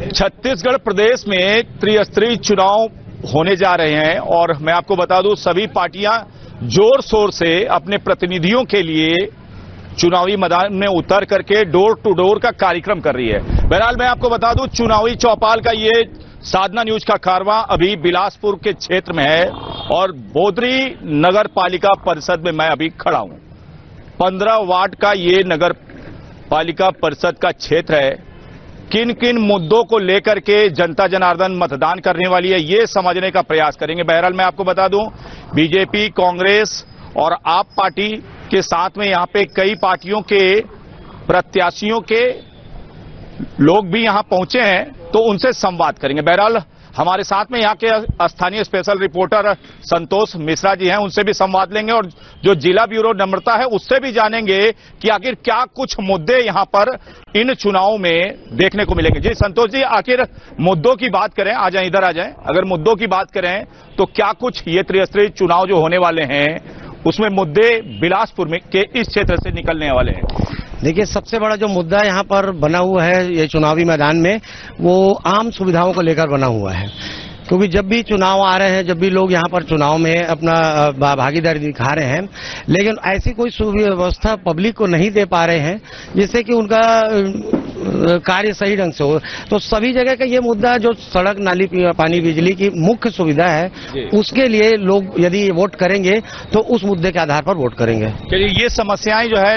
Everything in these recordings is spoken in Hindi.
छत्तीसगढ़ प्रदेश में त्रिस्तरीय चुनाव होने जा रहे हैं और मैं आपको बता दूं सभी पार्टियां जोर शोर से अपने प्रतिनिधियों के लिए चुनावी मैदान में उतर करके डोर टू डोर का कार्यक्रम कर रही है। बहरहाल मैं आपको बता दूं चुनावी चौपाल का ये साधना न्यूज का कारवां अभी बिलासपुर के क्षेत्र में है और बोदरी नगर पालिका परिषद में मैं अभी खड़ा हूं। 15 वार्ड का ये नगर पालिका परिषद का क्षेत्र है। किन किन मुद्दों को लेकर के जनता जनार्दन मतदान करने वाली है ये समझने का प्रयास करेंगे। बहरहाल मैं आपको बता दूं बीजेपी, कांग्रेस और आप पार्टी के साथ में यहां पे कई पार्टियों के प्रत्याशियों के लोग भी यहां पहुंचे हैं तो उनसे संवाद करेंगे। बहरहाल हमारे साथ में यहां के स्थानीय स्पेशल रिपोर्टर संतोष मिश्रा जी हैं, उनसे भी संवाद लेंगे और जो जिला ब्यूरो नम्रता है उससे भी जानेंगे कि आखिर क्या कुछ मुद्दे यहां पर इन चुनावों में देखने को मिलेंगे। जी संतोष जी, आखिर मुद्दों की बात करें, आ जाए इधर आ जाए, अगर मुद्दों की बात करें तो क्या कुछ ये त्रिस्तरीय चुनाव जो होने वाले हैं उसमें मुद्दे बिलासपुर में के इस क्षेत्र से निकलने वाले हैं? देखिए, सबसे बड़ा जो मुद्दा यहाँ पर बना हुआ है ये चुनावी मैदान में वो आम सुविधाओं को लेकर बना हुआ है, क्योंकि जब भी चुनाव आ रहे हैं, जब भी लोग यहाँ पर चुनाव में अपना भागीदारी दिखा रहे हैं, लेकिन ऐसी कोई सुव्यवस्था पब्लिक को नहीं दे पा रहे हैं जिससे कि उनका कार्य सही ढंग से हो। तो सभी जगह का ये मुद्दा जो सड़क, नाली, पानी, बिजली की मुख्य सुविधा है उसके लिए लोग यदि वोट करेंगे तो उस मुद्दे के आधार पर वोट करेंगे। चलिए, ये समस्याएं जो है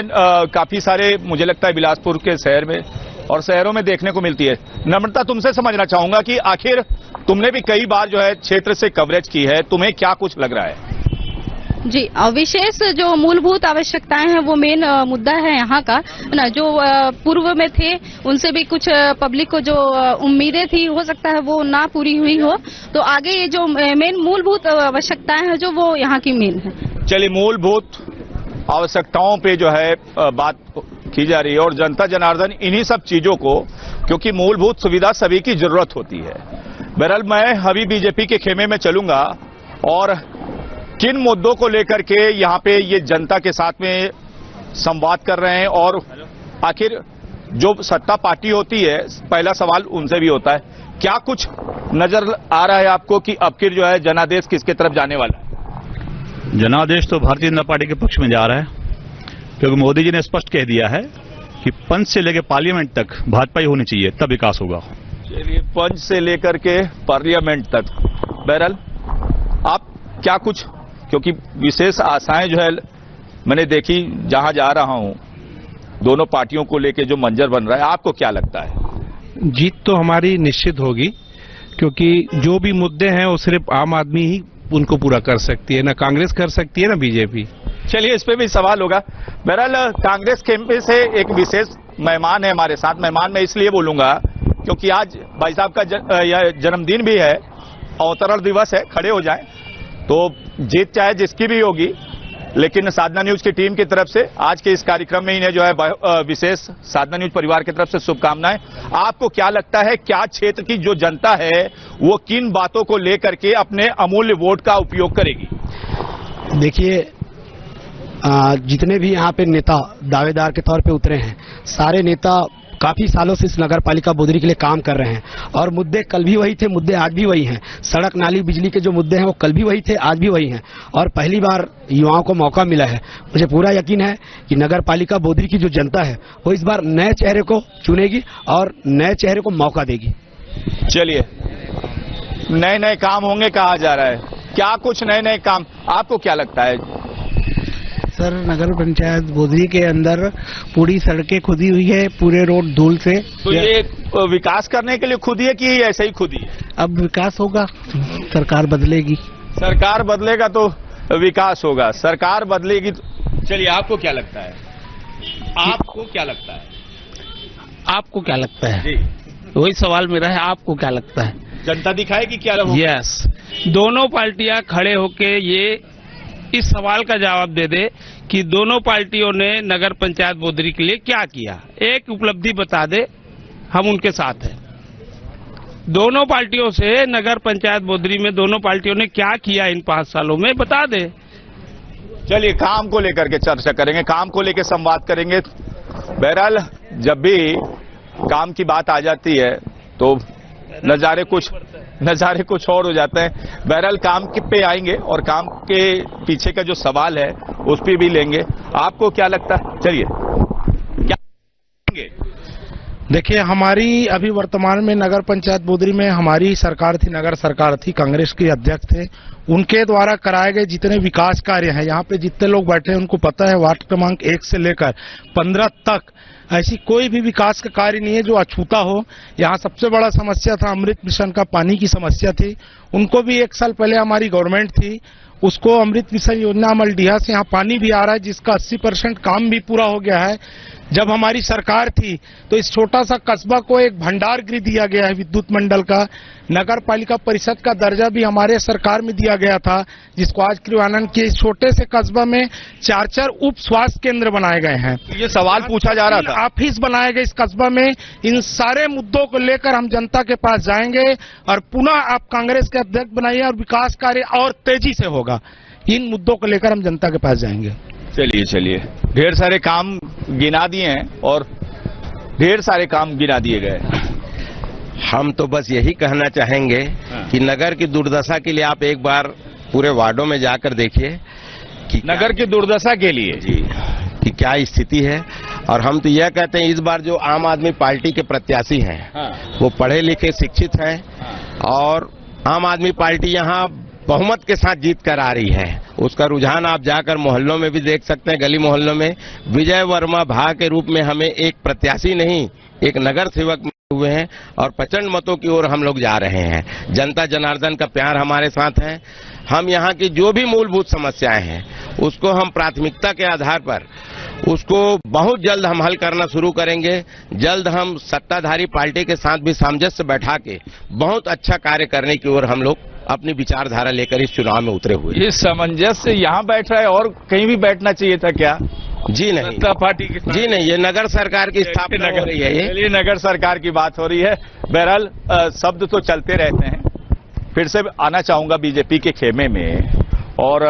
काफी सारे मुझे लगता है बिलासपुर के शहर में और शहरों में देखने को मिलती है। नम्रता, तुमसे समझना चाहूंगा कि आखिर तुमने भी कई बार जो है क्षेत्र से कवरेज की है, तुम्हें क्या कुछ लग रहा है? जी, विशेष जो मूलभूत आवश्यकताएं हैं वो मेन मुद्दा है यहाँ का ना। जो पूर्व में थे उनसे भी कुछ पब्लिक को जो उम्मीदें थी हो सकता है वो ना पूरी हुई हो, तो आगे ये जो मेन मूलभूत आवश्यकताएं हैं जो वो यहाँ की मेन है। चलिए, मूलभूत आवश्यकताओं पे जो है बात की जा रही है और जनता जनार्दन इन्हीं सब चीजों को, क्योंकि मूलभूत सुविधा सभी की जरूरत होती है। बहरहाल मैं अभी बीजेपी के खेमे में चलूंगा और किन मुद्दों को लेकर के यहाँ पे ये जनता के साथ में संवाद कर रहे हैं और आखिर जो सत्ता पार्टी होती है, पहला सवाल उनसे भी होता है, क्या कुछ नजर आ रहा है आपको कि अब जो है जनादेश किसके तरफ जाने वाला है? जनादेश तो भारतीय जनता पार्टी के पक्ष में जा रहा है, क्योंकि मोदी जी ने स्पष्ट कह दिया है कि पंच से लेकर पार्लियामेंट तक भाजपा ही होनी चाहिए, तब विकास होगा। चलिए, पंच से लेकर के पार्लियामेंट तक। बहरहाल आप क्या कुछ, क्योंकि विशेष आशाएं जो है मैंने देखी जहां जा रहा हूं, दोनों पार्टियों को लेकर जो मंजर बन रहा है, आपको क्या लगता है? जीत तो हमारी निश्चित होगी, क्योंकि जो भी मुद्दे हैं वो सिर्फ आम आदमी ही उनको पूरा कर सकती है, ना कांग्रेस कर सकती है ना बीजेपी। चलिए, इस पे भी सवाल होगा। बहरहाल कांग्रेस कैंप से एक विशेष मेहमान है हमारे साथ। मेहमान मैं इसलिए बोलूंगा क्योंकि आज भाई साहब का जन्मदिन भी है, अवतरण दिवस है, खड़े हो जाए तो जीत चाहे जिसकी भी होगी, लेकिन साधना न्यूज की टीम की तरफ से आज के इस कार्यक्रम में इन्हें जो है विशेष साधना न्यूज परिवार की तरफ से शुभकामनाएं। आपको क्या लगता है क्या क्षेत्र की जो जनता है वो किन बातों को लेकर के अपने अमूल्य वोट का उपयोग करेगी? देखिए, जितने भी यहाँ पे नेता दावेदार के तौर पे उतरे हैं, सारे नेता काफी सालों से इस नगर पालिका बोदरी के लिए काम कर रहे हैं और मुद्दे कल भी वही थे, मुद्दे आज भी वही हैं। सड़क, नाली, बिजली के जो मुद्दे हैं वो कल भी वही थे, आज भी वही हैं और पहली बार युवाओं को मौका मिला है। मुझे पूरा यकीन है कि नगर पालिका बोदरी की जो जनता है वो इस बार नए चेहरे को चुनेगी और नए चेहरे को मौका देगी। चलिए, नए नए काम होंगे कहा जा रहा है, क्या कुछ नए नए काम आपको क्या लगता है? सर, नगर पंचायत बोदरी के अंदर पूरी सड़कें खुदी हुई है, पूरे रोड धूल से। तो ये विकास करने के लिए खुदी है कि ऐसे ही खुदी है? अब विकास होगा, सरकार बदलेगी। सरकार बदलेगा तो विकास होगा, सरकार बदलेगी तो। चलिए, आपको क्या लगता है? आपको क्या लगता है? आपको क्या लगता है? जी, वही सवाल मेरा है, आपको क्या लगता है? जनता दिखाएगी क्या? यस, दोनों पार्टियां खड़े होके ये इस सवाल का जवाब दे दे कि दोनों पार्टियों ने नगर पंचायत बोदरी के लिए क्या किया, एक उपलब्धि बता दे, हम उनके साथ हैं। दोनों पार्टियों से नगर पंचायत बोदरी में दोनों पार्टियों ने क्या किया इन 5 सालों में बता दे। चलिए, काम को लेकर के चर्चा करेंगे, काम को लेकर संवाद करेंगे। बहरहाल जब भी काम की बात आ जाती है तो नजारे कुछ और हो जाते हैं। बहरहाल काम पे आएंगे और काम के पीछे का जो सवाल है उस पर भी लेंगे। आपको क्या लगता है? चलिए, क्या देखिए, हमारी अभी वर्तमान में नगर पंचायत बोदरी में हमारी सरकार थी, नगर सरकार थी, कांग्रेस के अध्यक्ष थे। उनके द्वारा कराए गए जितने विकास कार्य हैं, यहाँ पे जितने लोग बैठे हैं उनको पता है, वार्ड क्रमांक 1 से लेकर 15 तक ऐसी कोई भी विकास का कार्य नहीं है जो अछूता हो। यहाँ सबसे बड़ा समस्या था अमृत मिशन का, पानी की समस्या थी। उनको भी 1 साल पहले हमारी गवर्नमेंट थी, उसको अमृत मिशन योजना मलडीहा से यहाँ पानी भी आ रहा है, जिसका 80% काम भी पूरा हो गया है। जब हमारी सरकार थी तो इस छोटा सा कस्बा को एक भंडार गृह दिया गया है विद्युत मंडल का। नगर पालिका परिषद का दर्जा भी हमारे सरकार में दिया गया था, जिसको आज क्रियान्वयन के इस छोटे से कस्बा में 4 उप स्वास्थ्य केंद्र बनाए गए हैं। ये सवाल पूछा जा रहा था, ऑफिस बनाए गए इस कस्बा में। इन सारे मुद्दों को लेकर हम जनता के पास जाएंगे और पुनः आप कांग्रेस के अध्यक्ष बनाइए और विकास कार्य और तेजी से होगा। इन मुद्दों को लेकर हम जनता के पास जाएंगे। चलिए, ढेर सारे काम गिना दिए हैं और ढेर सारे काम गिना दिए गए। हम तो बस यही कहना चाहेंगे कि नगर की दुर्दशा के लिए आप एक बार पूरे वार्डों में जाकर देखिए कि नगर की दुर्दशा के लिए जी कि क्या स्थिति है। और हम तो यह कहते हैं, इस बार जो आम आदमी पार्टी के प्रत्याशी हैं वो पढ़े लिखे शिक्षित हैं और आम आदमी पार्टी यहाँ बहुमत के साथ जीत कर आ रही है। उसका रुझान आप जाकर मोहल्लों में भी देख सकते हैं, गली मोहल्लों में। विजय वर्मा भा के रूप में हमें एक प्रत्याशी नहीं, एक नगर सेवक हुए हैं और प्रचंड मतों की ओर हम लोग जा रहे हैं। जनता जनार्दन का प्यार हमारे साथ है। हम यहाँ की जो भी मूलभूत समस्याएं हैं उसको हम प्राथमिकता के आधार पर उसको बहुत जल्द हम हल करना शुरू करेंगे। जल्द हम सत्ताधारी पार्टी के साथ भी सामंजस्य बैठा के बहुत अच्छा कार्य करने की ओर हम लोग अपनी विचारधारा लेकर इस चुनाव में उतरे हुए। ये सामंजस्य यहाँ बैठ रहा है और कहीं भी बैठना चाहिए था क्या? जी नहीं, सत्ता पार्टी की जी नहीं, ये नगर सरकार की स्थापना हो रही है। ये नगर सरकार की बात हो रही है। बहरहाल शब्द तो चलते रहते हैं। फिर से आना चाहूंगा बीजेपी के खेमे में, और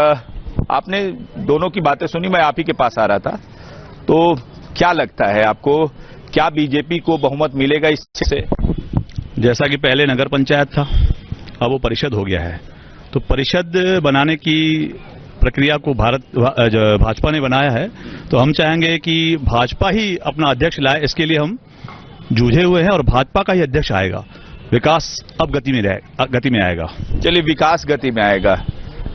आपने दोनों की बातें सुनी, मैं आप ही के पास आ रहा था। तो क्या लगता है आपको, क्या बीजेपी को बहुमत मिलेगा इससे? जैसा कि पहले नगर पंचायत था, अब वो परिषद हो गया है, तो परिषद बनाने की प्रक्रिया को भाजपा ने बनाया है। तो हम चाहेंगे कि भाजपा ही अपना अध्यक्ष लाए। इसके लिए हम जूझे हुए हैं और भाजपा का ही अध्यक्ष आएगा। विकास अब गति में आएगा। चलिए, विकास गति में आएगा,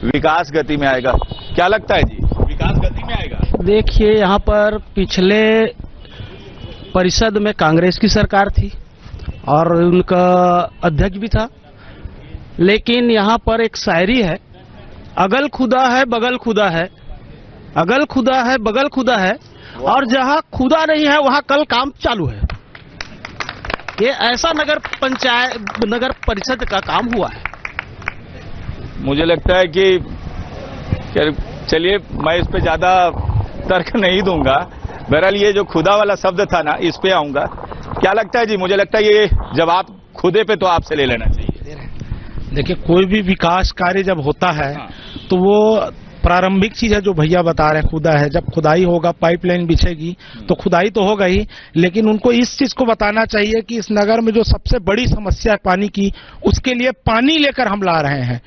विकास गति में आएगा। क्या लगता है जी, विकास गति में आएगा? देखिए, यहाँ पर पिछले परिषद में कांग्रेस की सरकार थी और उनका अध्यक्ष भी था, लेकिन यहाँ पर एक शायरी है, अगल खुदा है बगल खुदा है, अगल खुदा है बगल खुदा है, और जहाँ खुदा नहीं है वहाँ कल काम चालू है। ये ऐसा नगर परिषद का काम हुआ है। मुझे लगता है कि चलिए, मैं इस पे ज्यादा तर्क नहीं दूंगा। बहरहाल ये जो खुदा वाला शब्द था ना, इस पे आऊंगा। क्या लगता है जी? मुझे लगता है ये जवाब खुदे पे तो आपसे ले लेना चाहिए। देखिए, कोई भी विकास कार्य जब होता है तो वो प्रारंभिक चीज है जो भैया बता रहे हैं, खुदा है। जब खुदाई होगा, पाइपलाइन बिछेगी तो खुदाई तो होगा ही, लेकिन उनको इस चीज को बताना चाहिए कि इस नगर में जो सबसे बड़ी समस्या है पानी की, उसके लिए पानी लेकर हम ला रहे हैं।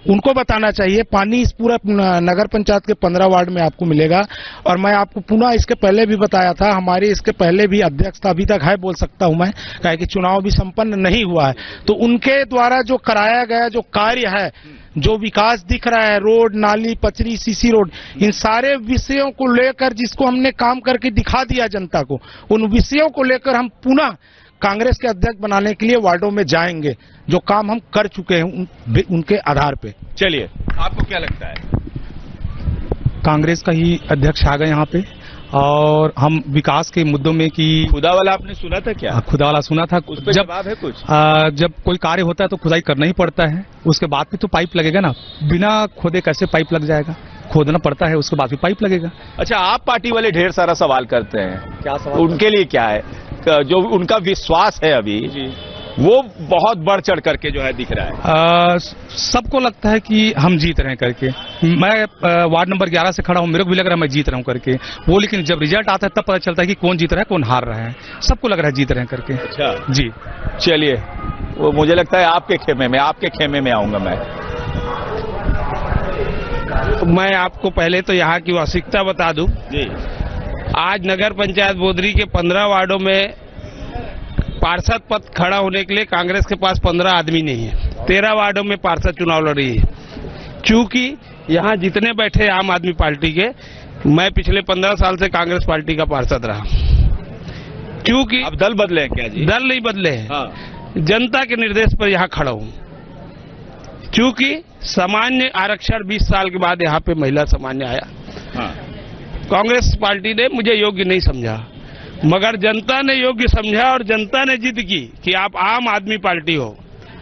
उनको बताना चाहिए। पानी इस पूरा नगर पंचायत के 15 वार्ड में आपको मिलेगा। और मैं आपको पुनः इसके पहले भी बताया था, हमारे इसके पहले भी अध्यक्ष था, अभी तक है बोल सकता हूं मैं, कहे कि चुनाव भी संपन्न नहीं हुआ है। तो उनके द्वारा जो कराया गया जो कार्य है, जो विकास दिख रहा है, रोड, नाली, पचरी, सीसी रोड, इन सारे विषयों को लेकर जिसको हमने काम करके दिखा दिया जनता को, उन विषयों को लेकर हम पुनः कांग्रेस के अध्यक्ष बनाने के लिए वार्डों में जाएंगे। जो काम हम कर चुके हैं उनके आधार पे। चलिए, आपको क्या लगता है? कांग्रेस का ही अध्यक्ष आ गए यहाँ पे, और हम विकास के मुद्दों में कि खुदा वाला आपने सुना था क्या? खुदा वाला सुना था। उस पर जवाब है कुछ? जब कोई कार्य होता है तो खुदाई करना ही पड़ता है, उसके बाद भी तो पाइप लगेगा ना। बिना खोदे कैसे पाइप लग जाएगा? खोदना पड़ता है, उसके बाद भी पाइप लगेगा। अच्छा, आप पार्टी वाले ढेर सारा सवाल करते हैं, क्या सवाल? उनके लिए क्या है? जो उनका विश्वास है अभी वो बहुत बढ़ चढ़ करके जो है दिख रहा है। सबको लगता है कि हम जीत रहे हैं करके। मैं वार्ड नंबर 11 से खड़ा हूं, मेरे को भी लग रहा है मैं जीत रहा हूं करके वो, लेकिन जब रिजल्ट आता है तब पता चलता है कि कौन जीत रहा है कौन हार रहा है। सबको लग रहा है जीत रहे हैं करके। अच्छा जी, चलिए वो मुझे लगता है आपके खेमे में आऊंगा मैं। मैं आपको पहले तो यहाँ की वास्तविकता बता दूं। जी। आज नगर पंचायत बोदरी के 15 वार्डों में पार्षद पद खड़ा होने के लिए कांग्रेस के पास 15 आदमी नहीं है। 13 वार्डों में पार्षद चुनाव लड़ रही है। चूंकि यहाँ जितने बैठे आम आदमी पार्टी के, मैं पिछले 15 साल से कांग्रेस पार्टी का पार्षद रहा। क्योंकि अब दल बदले हैं क्या जी? दल नहीं बदले हैं। हाँ। जनता के निर्देश पर यहाँ खड़ा हूँ। क्योंकि सामान्य आरक्षण 20 साल के बाद यहाँ पे महिला सामान्य आया। हाँ। कांग्रेस पार्टी ने मुझे योग्य नहीं समझा, मगर जनता ने योग्य समझा और जनता ने जिद की कि आप आम आदमी पार्टी हो,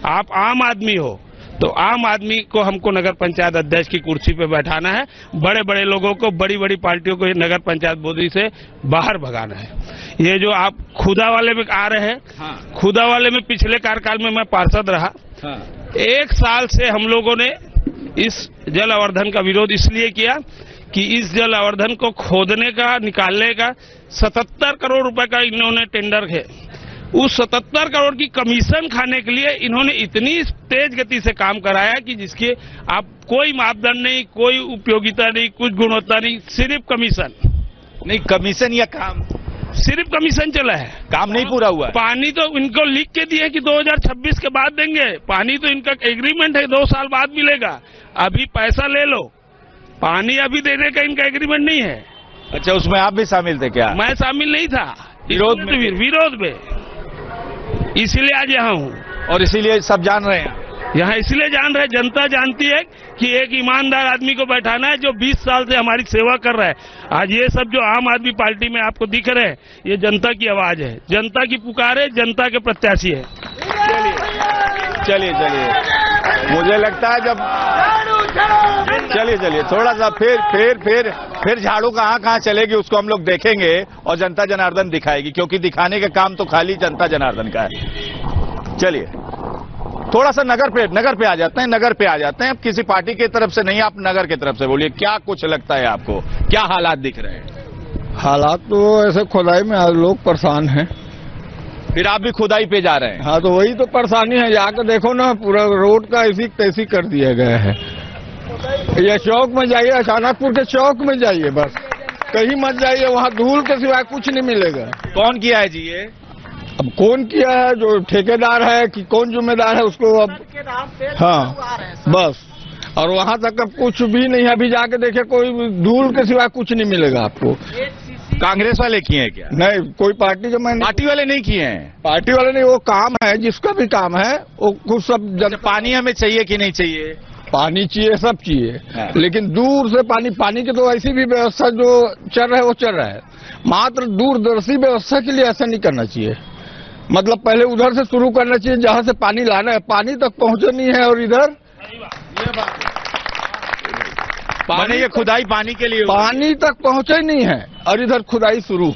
आप आम आदमी हो, तो आम आदमी को हमको नगर पंचायत अध्यक्ष की कुर्सी पे बैठाना है। बड़े बड़े लोगों को, बड़ी बड़ी पार्टियों को नगर पंचायत बोदरी से बाहर भगाना है। ये जो आप खुदा वाले में आ रहे हैं, हाँ। खुदा वाले में पिछले कार्यकाल में मैं पार्षद रहा। हाँ। 1 साल से हम लोगों ने इस जल आवर्धन का विरोध इसलिए किया कि इस जल आवर्धन को खोदने का, निकालने का 77 करोड़ रुपए का इन्होंने टेंडर है। उस 77 करोड़ की कमीशन खाने के लिए इन्होंने इतनी तेज गति से काम कराया कि जिसके आप कोई मापदंड नहीं, कोई उपयोगिता नहीं, कुछ गुणवत्ता नहीं, सिर्फ कमीशन। नहीं, कमीशन या काम? सिर्फ कमीशन चला है, काम नहीं पूरा हुआ है। पानी तो इनको लिख के दिए कि 2026 के बाद देंगे। पानी तो इनका एग्रीमेंट है 2 साल बाद मिलेगा। अभी पैसा ले लो, पानी अभी देने का इनका एग्रीमेंट नहीं है। अच्छा, उसमें आप भी शामिल थे क्या? मैं शामिल नहीं था। विरोध में? इसीलिए आज यहाँ हूँ। और इसीलिए सब जान रहे हैं यहाँ, इसलिए जान रहे, जनता जानती है कि एक ईमानदार आदमी को बैठाना है जो 20 साल से हमारी सेवा कर रहा है। आज ये सब जो आम आदमी पार्टी में आपको दिख रहे हैं, ये जनता की आवाज है, जनता की पुकार है, जनता के प्रत्याशी है। चलिए मुझे लगता है जब चलिए थोड़ा सा फिर झाड़ू कहाँ चलेगी उसको हम लोग देखेंगे और जनता जनार्दन दिखाएगी, क्योंकि दिखाने का काम तो खाली जनता जनार्दन का है। चलिए थोड़ा सा नगर पे आ जाते हैं। अब किसी पार्टी की तरफ से नहीं, आप नगर की तरफ से बोलिए, क्या कुछ लगता है आपको, क्या हालात दिख रहे हैं? हालात तो ऐसे खुदाई में लोग परेशान हैं। फिर आप भी खुदाई पे जा रहे हैं? हाँ, तो वही तो परेशानी है। जाकर देखो ना, पूरा रोड का ऐसी तैसी कर दिया गया है। ये चौक में जाइए, अचानकपुर के चौक में जाइए, बस कहीं मत जाइए, वहाँ धूल के सिवाय कुछ नहीं मिलेगा। कौन किया है जी ये? अब कौन किया है, जो ठेकेदार है कि कौन जिम्मेदार है उसको अब। हाँ बस, और वहाँ तक अब कुछ भी नहीं है। अभी जाके देखे, कोई धूल के सिवाय कुछ नहीं मिलेगा आपको। कांग्रेस वाले किए हैं क्या? नहीं, कोई पार्टी के मैं पार्टी वाले नहीं किए हैं। पार्टी वाले नहीं, वो काम है, जिसका भी काम है वो कुछ सब। पानी हमें चाहिए कि नहीं चाहिए? पानी चाहिए, सब चाहिए। हाँ। लेकिन दूर से पानी की तो ऐसी भी व्यवस्था जो चल रहा है वो चल रहा है। मात्र दूरदर्शी व्यवस्था के लिए ऐसा नहीं करना चाहिए। मतलब पहले उधर से शुरू करना चाहिए जहाँ से पानी लाना है, पानी तक पहुँचे नहीं है। और इधर पानी ये खुदाई पानी के लिए, पानी तक पहुँचे नहीं है और इधर खुदाई शुरू।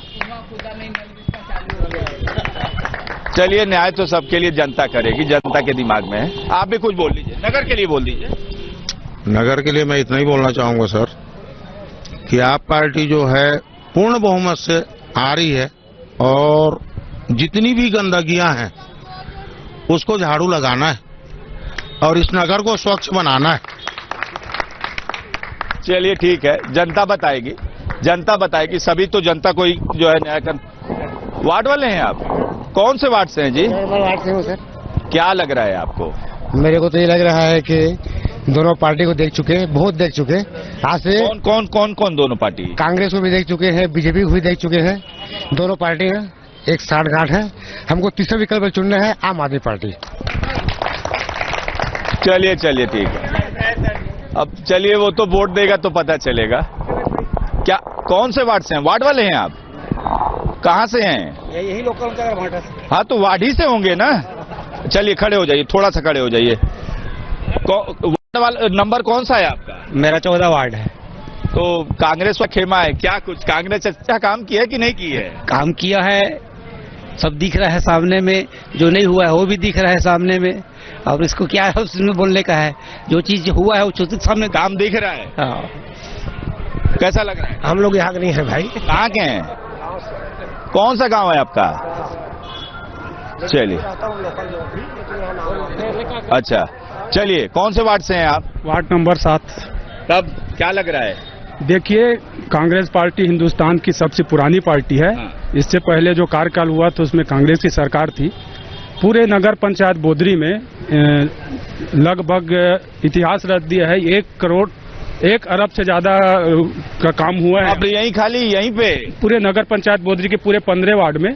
चलिए, न्याय तो सबके लिए जनता करेगी, जनता के दिमाग में है। आप भी कुछ बोल लीजिए, नगर के लिए बोल दीजिए। नगर के लिए मैं इतना ही बोलना चाहूंगा सर कि आप पार्टी जो है पूर्ण बहुमत से आ रही है और जितनी भी गंदगियां हैं उसको झाड़ू लगाना है और इस नगर को स्वच्छ बनाना है। चलिए ठीक है, जनता बताएगी। सभी तो जनता कोई जो है न्याय कर। वार्ड वाले हैं आप? कौन से वार्ड से हैं जी? वार्ड से हूँ सर। क्या लग रहा है आपको? मेरे को तो ये लग रहा है कि दोनों पार्टी को देख चुके, बहुत देख चुके। आज से कौन दोनों पार्टी? कांग्रेस को भी देख चुके हैं, बीजेपी को भी देख चुके हैं। दोनों पार्टी है, एक साठगांठ है। हमको तीसरा विकल्प चुनना है, आम आदमी पार्टी। चलिए ठीक है। अब चलिए, वो तो वोट देगा तो पता चलेगा। क्या कौन से वार्ड से हैं? वार्ड वाले हैं आप? कहाँ से हैं? यही लोकल। हाँ, तो वार्ड ही से होंगे ना। चलिए खड़े हो जाइए, थोड़ा सा खड़े हो जाइए। वार्ड वाला नंबर कौन सा है आपका? मेरा 14 वार्ड है। तो कांग्रेस का खेमा है क्या? कुछ कांग्रेस अच्छा काम किया है कि नहीं की है? काम किया है, सब दिख रहा है सामने में। जो नहीं हुआ है वो भी दिख रहा है सामने में। और इसको क्या है उसमें बोलने का है? जो चीज हुआ है वो सामने काम दिख रहा है। हाँ। कैसा लग रहा है? हम लोग यहाँ के नहीं है भाई। कहाँ के हैं? कौन सा गांव है आपका? चलिए, अच्छा चलिए, कौन से वार्ड से हैं आप? Ward number 7। तब क्या लग रहा है? देखिए, कांग्रेस पार्टी हिंदुस्तान की सबसे पुरानी पार्टी है। इससे पहले जो कार्यकाल हुआ तो उसमें कांग्रेस की सरकार थी। पूरे नगर पंचायत बोदरी में लगभग इतिहास रच दिया है। 1 अरब से ज्यादा का काम हुआ है। अब यहीं खाली यहीं पे पूरे नगर पंचायत बोदरी के पूरे 15 वार्ड में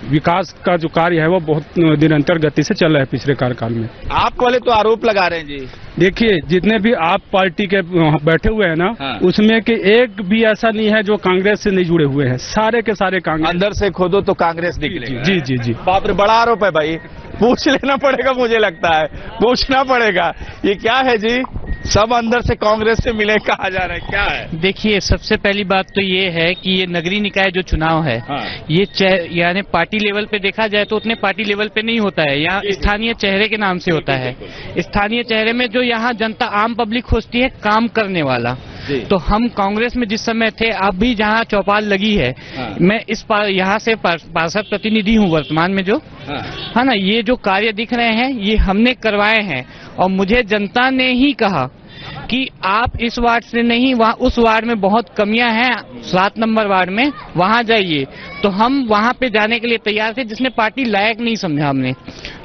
विकास का जो कार्य है वो बहुत निरंतर गति से चल रहा है पिछले कार्यकाल में। आप वाले तो आरोप लगा रहे हैं जी। देखिए, जितने भी आप पार्टी के बैठे हुए हैं ना, उसमें के एक भी ऐसा नहीं है जो कांग्रेस से नहीं जुड़े हुए हैं। सारे के सारे कांग्रेस। अंदर से खोदो तो कांग्रेस निकलेगा। जी जी जी। बाप रे, बड़ा आरोप है भाई, पूछ लेना पड़ेगा, मुझे लगता है पूछना पड़ेगा। ये क्या है जी, सब अंदर से कांग्रेस से मिले कहा जा रहा है, क्या है? देखिए, सबसे पहली बात तो ये है कि ये नगरीय निकाय जो चुनाव है, ये यानी पार्टी लेवल पे देखा जाए तो उतने पार्टी लेवल पे नहीं होता है। यहाँ स्थानीय चेहरे के नाम से होता है। स्थानीय चेहरे में जो यहाँ जनता आम पब्लिक खोजती है काम करने वाला। तो हम कांग्रेस में जिस समय थे, अब भी जहाँ चौपाल लगी है, मैं इस यहाँ से पार्षद प्रतिनिधि हूँ वर्तमान में, जो है ना, ये जो कार्य दिख रहे हैं ये हमने करवाए हैं। और मुझे जनता ने ही कहा कि आप इस वार्ड से नहीं, वहाँ उस वार्ड में बहुत कमियां हैं, 7 नंबर वार्ड में, वहाँ जाइए। तो हम वहाँ पे जाने के लिए तैयार थे, जिसने पार्टी लायक नहीं समझा हमने।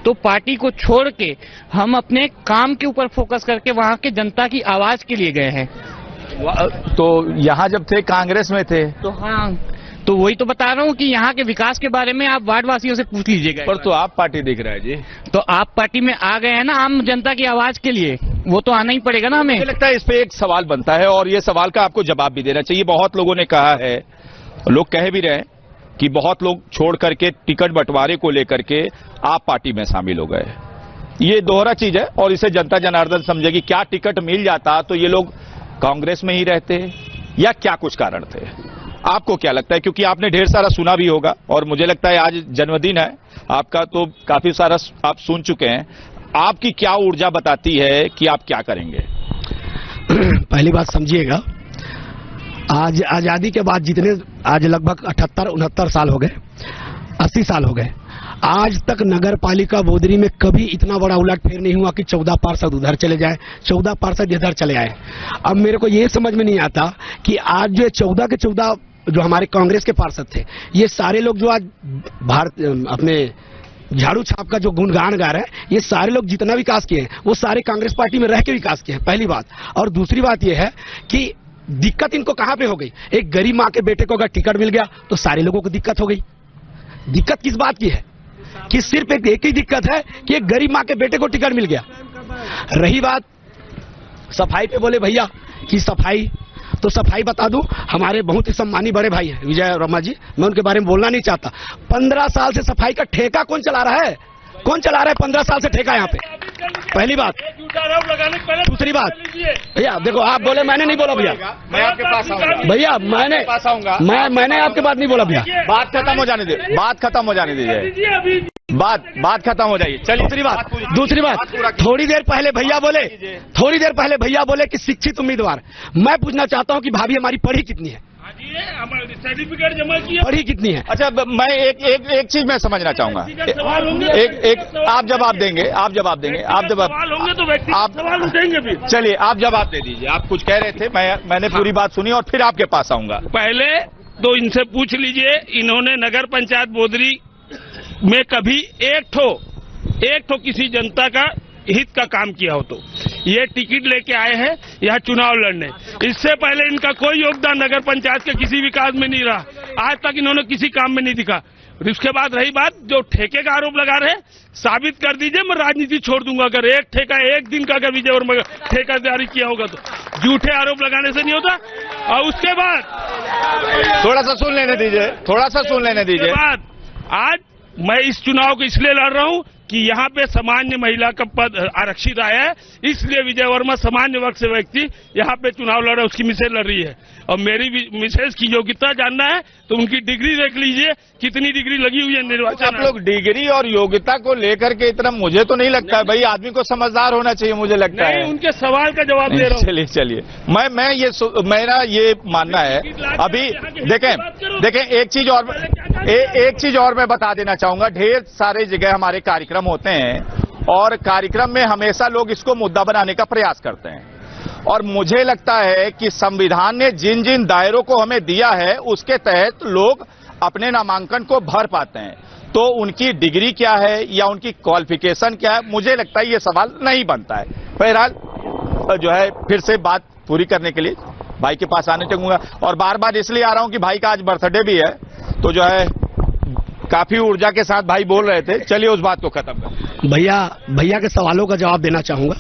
तो पार्टी को छोड़ के हम अपने काम के ऊपर फोकस करके वहाँ के जनता की आवाज के लिए गए हैं। तो यहाँ जब थे कांग्रेस में थे तो हाँ, तो वही तो बता रहा हूँ कि यहाँ के विकास के बारे में आप वार्ड वासियों से पूछ लीजिएगा। पर तो आप पार्टी दिख रहा है जी। तो आप पार्टी में आ गए हैं ना आम जनता की आवाज के लिए, वो तो आना ही पड़ेगा ना हमें। मुझे लगता है इस पे एक सवाल बनता है और ये सवाल का आपको जवाब भी देना चाहिए। बहुत लोगों ने कहा है, लोग कह भी रहे हैं कि बहुत लोग छोड़ करके टिकट बंटवारे को लेकर के आप पार्टी में शामिल हो गए। ये दोहरा चीज है और इसे जनता जनार्दन समझेगी। क्या टिकट मिल जाता तो ये लोग कांग्रेस में ही रहते या क्या कुछ कारण थे? आपको क्या लगता है? क्योंकि आपने ढेर सारा सुना भी होगा और मुझे लगता है आज जन्मदिन है आपका, तो काफी सारा आप सुन चुके हैं। आपकी क्या ऊर्जा बताती है कि आप क्या करेंगे? पहली बात समझिएगा, आज आजादी के बाद जितने, आज लगभग 78-69 साल हो गए, 80 साल हो गए, आज तक नगर पालिका बोदरी में कभी इतना बड़ा उलटफेर नहीं हुआ कि 14 पार्षद उधर चले जाए, 14 पार्षद इधर चले आए। अब मेरे को ये समझ में नहीं आता कि आज जो 14 के 14 जो हमारे कांग्रेस के पार्षद थे, ये सारे लोग जो आज भारत अपने झाड़ू छाप का जो गुणगान गा रहे हैं, ये सारे लोग जितना विकास किए हैं वो सारे कांग्रेस पार्टी में रह के विकास किए हैं, पहली बात। और दूसरी बात ये है कि दिक्कत इनको कहां पे हो गई? एक गरीब माँ के बेटे को अगर टिकट मिल गया तो सारे लोगों को दिक्कत हो गई। दिक्कत किस बात की है? कि सिर्फ एक ही दिक्कत है कि एक गरीब माँ के बेटे को टिकट मिल गया। रही बात सफाई पे, बोले भैया कि सफाई, तो सफाई बता दूं, हमारे बहुत ही सम्मानी बड़े भाई हैं विजय वर्मा जी, मैं उनके बारे में बोलना नहीं चाहता। 15 साल से सफाई का ठेका कौन चला रहा है? कौन चला रहा है 15 साल से ठेका यहाँ पे? पहली बात। दूसरी बात, भैया देखो, आप बोले, मैंने नहीं बोला भैया, मैं आपके पास आऊंगा भैया, मैंने आपके बात नहीं बोला भैया। बात खत्म हो जाने दे, बात खत्म हो जाने दीजिए, बात खत्म हो जाइए। चलिए दूसरी बात, थोड़ी देर पहले भैया बोले कि शिक्षित उम्मीदवार। मैं पूछना चाहता हूँ कि भाभी हमारी पढ़ी कितनी है? सर्टिफिकेट जमा किया, पढ़ी कितनी है? अच्छा, मैं एक चीज मैं समझना चाहूंगा। एक आप जवाब देंगे, आप जवाब होंगे तो व्यक्ति सवाल उठेंगे भी। चलिए, आप जवाब दे दीजिए। आप कुछ कह रहे थे, मैंने पूरी बात सुनी और फिर आपके पास आऊंगा। पहले तो इनसे पूछ लीजिए, इन्होंने नगर पंचायत बोदरी में कभी एक ठो किसी जनता का हित का काम किया हो? तो ये टिकट लेके आए हैं यहाँ चुनाव लड़ने। इससे पहले इनका कोई योगदान नगर पंचायत के किसी विकास में नहीं रहा, आज तक इन्होंने किसी काम में नहीं दिखा। उसके बाद रही बात जो ठेके का आरोप लगा रहे हैं, साबित कर दीजिए, मैं राजनीति छोड़ दूंगा। अगर एक ठेका एक दिन का अगर विजय वर्मा ठेका जारी किया होगा तो झूठे आरोप लगाने से नहीं होता। और उसके बाद थोड़ा सा सुन लेने दीजिए। आज मैं इस चुनाव को इसलिए लड़ रहा हूं कि यहाँ पे सामान्य महिला का पद आरक्षित आया है, इसलिए विजय वर्मा सामान्य वर्ग से व्यक्ति यहाँ पे चुनाव लड़ रहा है, उसकी मिसेज लड़ रही है। और मेरी मिसेज की योग्यता जानना है तो उनकी डिग्री देख लीजिए, कितनी डिग्री लगी हुई है निर्वाचन। आप लोग डिग्री और योग्यता को लेकर के इतना, मुझे तो नहीं लगता है भाई, आदमी को समझदार होना चाहिए, मुझे लगता है। उनके सवाल का जवाब दे रहा हूँ। चलिए, मेरा ये मानना है। अभी देखें एक चीज और, एक चीज और मैं बता देना चाहूंगा, ढेर सारे जगह हमारे कार्यक्रम होते हैं और कार्यक्रम में हमेशा लोग इसको मुद्दा बनाने का प्रयास करते हैं, और मुझे लगता है कि संविधान ने जिन जिन दायरों को हमें दिया है उसके तहत लोग अपने नामांकन को भर पाते हैं। तो उनकी डिग्री क्या है या उनकी क्वालिफिकेशन क्या है, मुझे लगता है ये सवाल नहीं बनता है। बहरहाल जो है फिर से बात पूरी करने के लिए भाई के पास आने चाहूंगा, और बार बार इसलिए आ रहा हूं कि भाई का आज बर्थडे भी है, तो जो है काफी ऊर्जा के साथ भाई बोल रहे थे, चलिए उस बात को खत्म कर। भैया के सवालों का जवाब देना चाहूंगा।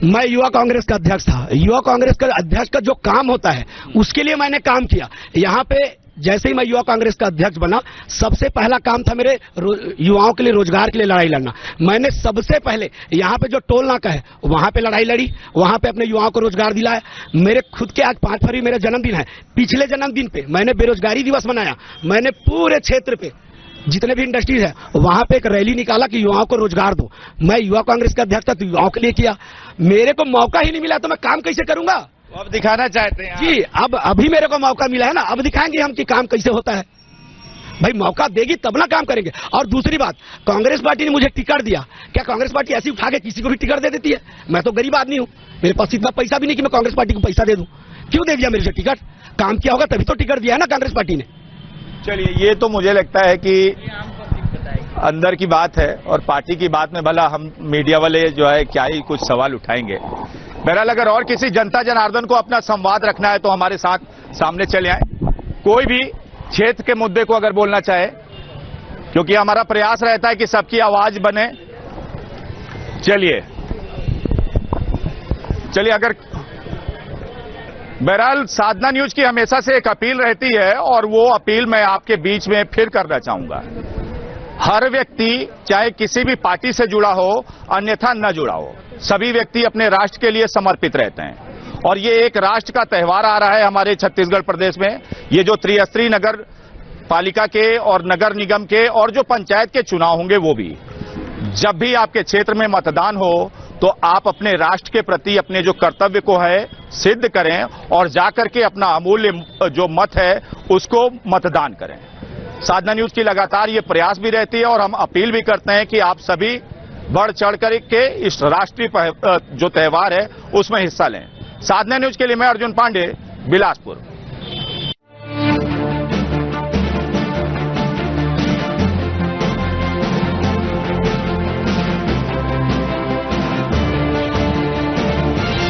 मैं युवा कांग्रेस का अध्यक्ष था। युवा कांग्रेस का अध्यक्ष का जो काम होता है उसके लिए मैंने काम किया। यहाँ पे जैसे ही मैं युवा कांग्रेस का अध्यक्ष बना, सबसे पहला काम था मेरे युवाओं के लिए, रोजगार के लिए लड़ाई लड़ना। मैंने सबसे पहले यहाँ पे जो टोल नाका है वहां पे लड़ाई लड़ी, वहां पे अपने युवाओं को रोजगार दिलाया। मेरे खुद के आज 5 फरवरी मेरा जन्मदिन है, पिछले जन्मदिन पे मैंने बेरोजगारी दिवस मनाया। मैंने पूरे क्षेत्र पे जितने भी इंडस्ट्रीज है वहां पे एक रैली निकाला कि युवाओं को रोजगार दो। मैं युवा कांग्रेस का अध्यक्ष था तो युवाओं के लिए किया। मेरे को मौका ही नहीं मिला तो मैं काम कैसे करूंगा? अब दिखाना चाहते हैं जी, अब अभी मेरे को मौका मिला है ना, अब दिखाएंगे हम कि काम कैसे होता है। भाई मौका देगी तब ना काम करेंगे। और दूसरी बात, कांग्रेस पार्टी ने मुझे टिकट दिया, क्या कांग्रेस पार्टी ऐसी उठा के किसी को भी टिकट दे देती है? मैं तो गरीब आदमी हूं, मेरे पास इतना पैसा भी नहीं कि मैं कांग्रेस पार्टी को पैसा दे दूं। क्यों दे दिया मेरे से टिकट? काम किया होगा तभी तो टिकट दिया है ना कांग्रेस पार्टी ने। चलिए, ये तो मुझे लगता है कि अंदर की बात है और पार्टी की बात में भला हम मीडिया वाले जो है क्या ही कुछ सवाल उठाएंगे। बहरहाल अगर और किसी जनता जनार्दन को अपना संवाद रखना है तो हमारे साथ सामने चले आए, कोई भी क्षेत्र के मुद्दे को अगर बोलना चाहे, क्योंकि हमारा प्रयास रहता है कि सबकी आवाज बने। चलिए अगर बहरहाल साधना न्यूज की हमेशा से एक अपील रहती है और वो अपील मैं आपके बीच में फिर करना चाहूंगा। हर व्यक्ति चाहे किसी भी पार्टी से जुड़ा हो अन्यथा न जुड़ा हो, सभी व्यक्ति अपने राष्ट्र के लिए समर्पित रहते हैं। और ये एक राष्ट्र का त्यौहार आ रहा है हमारे छत्तीसगढ़ प्रदेश में। ये जो त्रिस्तरीय नगर पालिका के और नगर निगम के और जो पंचायत के चुनाव होंगे वो भी, जब भी आपके क्षेत्र में मतदान हो तो आप अपने राष्ट्र के प्रति अपने जो कर्तव्य को है सिद्ध करें और जाकर के अपना अमूल्य जो मत है उसको मतदान करें। साधना न्यूज की लगातार ये प्रयास भी रहती है और हम अपील भी करते हैं कि आप सभी बढ़ चढ़ कर के इस राष्ट्रीय जो त्यौहार है उसमें हिस्सा लें। साधना न्यूज के लिए मैं अर्जुन पांडे, बिलासपुर।